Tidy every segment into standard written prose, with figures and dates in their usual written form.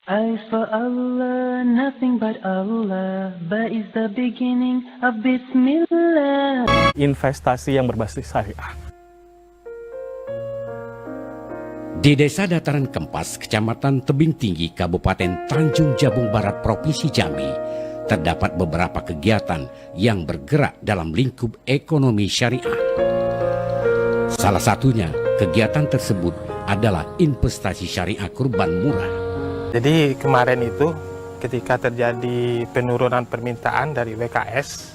I for Allah, nothing but Allah. Ba is the beginning of Bismillah. Investasi yang berbasis syariah. Di Desa Dataran Kempas, Kecamatan Tebing Tinggi, Kabupaten Tanjung Jabung Barat, Provinsi Jambi, terdapat beberapa kegiatan yang bergerak dalam lingkup ekonomi syariah. Salah satunya, kegiatan tersebut adalah investasi syariah kurban murah. Jadi kemarin itu ketika terjadi penurunan permintaan dari WKS,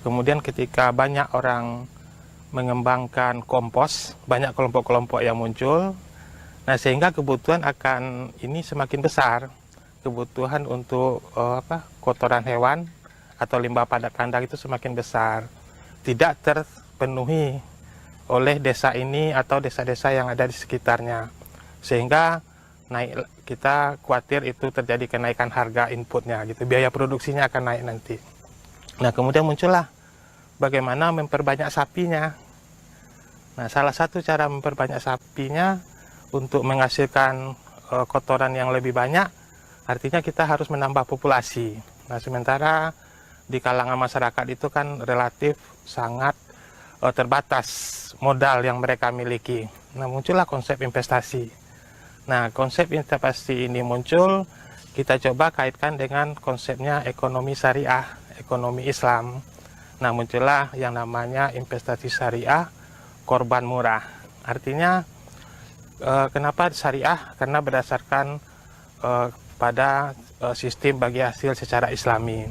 kemudian ketika banyak orang mengembangkan kompos, banyak kelompok-kelompok yang muncul, nah sehingga kebutuhan akan ini semakin besar, kebutuhan untuk kotoran hewan atau limbah padat kandang itu semakin besar, tidak terpenuhi oleh desa ini atau desa-desa yang ada di sekitarnya, sehingga kita khawatir itu terjadi kenaikan harga inputnya, gitu, biaya produksinya akan naik nanti. Nah kemudian muncullah bagaimana memperbanyak sapinya. Nah salah satu cara memperbanyak sapinya untuk menghasilkan kotoran yang lebih banyak, artinya kita harus menambah populasi. Nah sementara di kalangan masyarakat itu kan relatif sangat terbatas modal yang mereka miliki. Nah muncullah konsep investasi. Nah, konsep investasi ini muncul, kita coba kaitkan dengan konsepnya ekonomi syariah, ekonomi Islam. Nah, muncullah yang namanya investasi syariah korban murah. Artinya, kenapa syariah? Karena berdasarkan pada sistem bagi hasil secara Islami.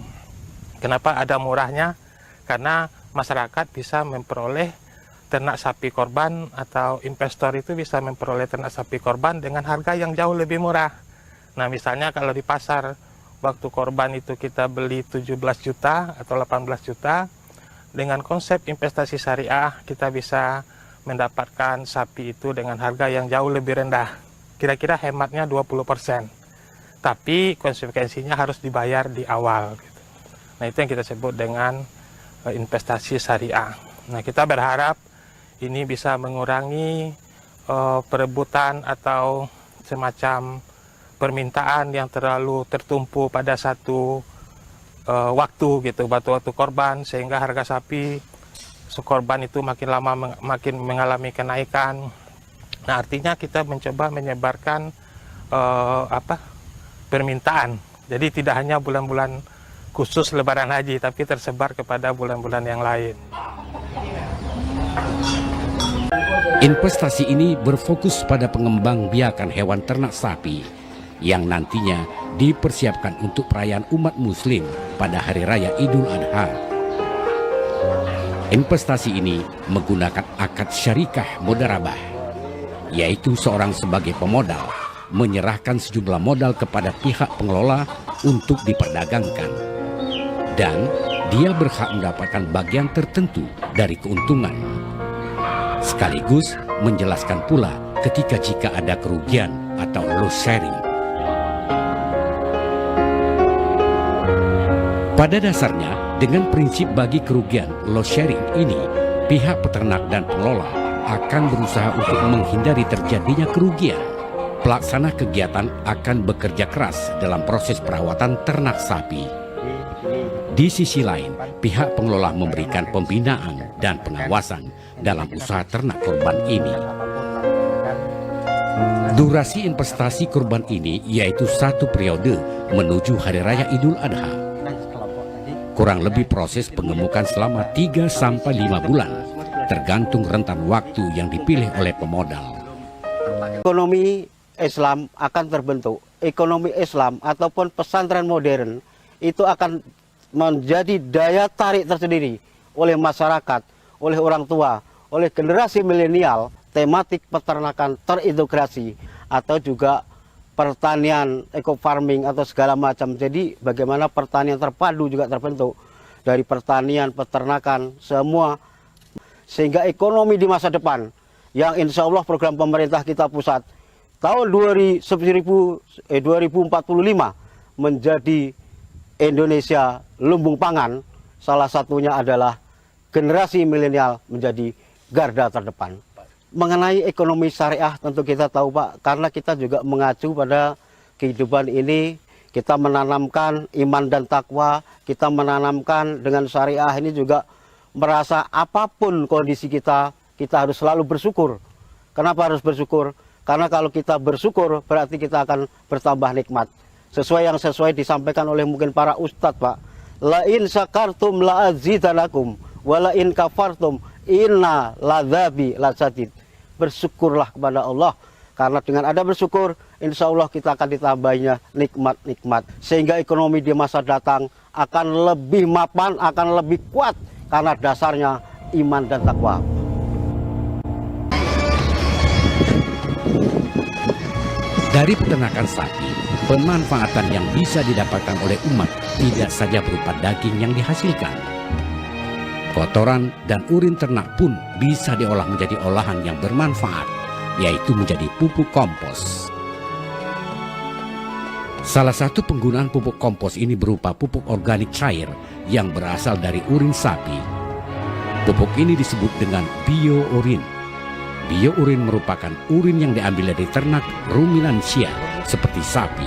Kenapa ada murahnya? Karena masyarakat bisa memperoleh ternak sapi korban, atau investor itu bisa memperoleh ternak sapi korban dengan harga yang jauh lebih murah. Nah misalnya kalau di pasar waktu korban itu kita beli 17 juta atau 18 juta, dengan konsep investasi syariah kita bisa mendapatkan sapi itu dengan harga yang jauh lebih rendah, kira-kira hematnya 20%, tapi konsekuensinya harus dibayar di awal gitu. Nah itu yang kita sebut dengan investasi syariah. Nah kita berharap ini bisa mengurangi perebutan atau semacam permintaan yang terlalu tertumpu pada satu waktu gitu, waktu korban, sehingga harga sapi korban itu makin lama makin mengalami kenaikan. Nah artinya kita mencoba menyebarkan permintaan, jadi tidak hanya bulan-bulan khusus Lebaran Haji, tapi tersebar kepada bulan-bulan yang lain. Investasi ini berfokus pada pengembang biakan hewan ternak sapi yang nantinya dipersiapkan untuk perayaan umat muslim pada Hari Raya Idul Adha. Investasi ini menggunakan akad syarikah mudharabah, yaitu seorang sebagai pemodal menyerahkan sejumlah modal kepada pihak pengelola untuk diperdagangkan, dan dia berhak mendapatkan bagian tertentu dari keuntungan. Sekaligus menjelaskan pula ketika jika ada kerugian atau loss sharing. Pada dasarnya, dengan prinsip bagi kerugian loss sharing ini, pihak peternak dan pengelola akan berusaha untuk menghindari terjadinya kerugian. Pelaksana kegiatan akan bekerja keras dalam proses perawatan ternak sapi. Di sisi lain, pihak pengelola memberikan pembinaan dan pengawasan dalam usaha ternak kurban ini. Durasi investasi kurban ini yaitu 1 periode menuju Hari Raya Idul Adha. Kurang lebih proses pengemukan selama 3-5 bulan, tergantung rentan waktu yang dipilih oleh pemodal. Ekonomi Islam akan terbentuk. Ekonomi Islam ataupun pesantren modern itu akan menjadi daya tarik tersendiri oleh masyarakat, oleh orang tua, oleh generasi milenial. Tematik peternakan terintegrasi atau juga pertanian eco farming atau segala macam. Jadi bagaimana pertanian terpadu juga terbentuk dari pertanian, peternakan, semua, sehingga ekonomi di masa depan yang insya Allah program pemerintah kita pusat tahun 2045 menjadi Indonesia lumbung pangan, salah satunya adalah generasi milenial menjadi garda terdepan. Mengenai ekonomi syariah tentu kita tahu Pak, karena kita juga mengacu pada kehidupan ini kita menanamkan iman dan takwa, kita menanamkan dengan syariah ini juga merasa apapun kondisi kita harus selalu bersyukur. Kenapa harus bersyukur? Karena kalau kita bersyukur berarti kita akan bertambah nikmat. Sesuai disampaikan oleh mungkin para ustadz, Pak. La in syakartum la azidanakum wa la in kafartum inna ladzabi lasyadid. Bersyukurlah kepada Allah, karena dengan ada bersyukur insya Allah kita akan ditambahinya nikmat-nikmat, sehingga ekonomi di masa datang akan lebih mapan, akan lebih kuat karena dasarnya iman dan takwa. Dari peternakan sapi, pemanfaatan yang bisa didapatkan oleh umat tidak saja berupa daging yang dihasilkan. Kotoran dan urin ternak pun bisa diolah menjadi olahan yang bermanfaat, yaitu menjadi pupuk kompos. Salah satu penggunaan pupuk kompos ini berupa pupuk organik cair yang berasal dari urin sapi. Pupuk ini disebut dengan biourin. Biourin merupakan urin yang diambil dari ternak ruminansia seperti sapi,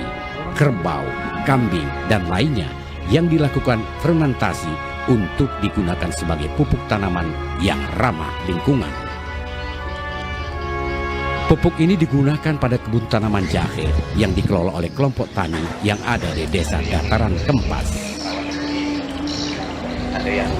kerbau, kambing, dan lainnya yang dilakukan fermentasi untuk digunakan sebagai pupuk tanaman yang ramah lingkungan. Pupuk ini digunakan pada kebun tanaman jahe yang dikelola oleh kelompok tani yang ada di desa Dataran Kempas. Ada yang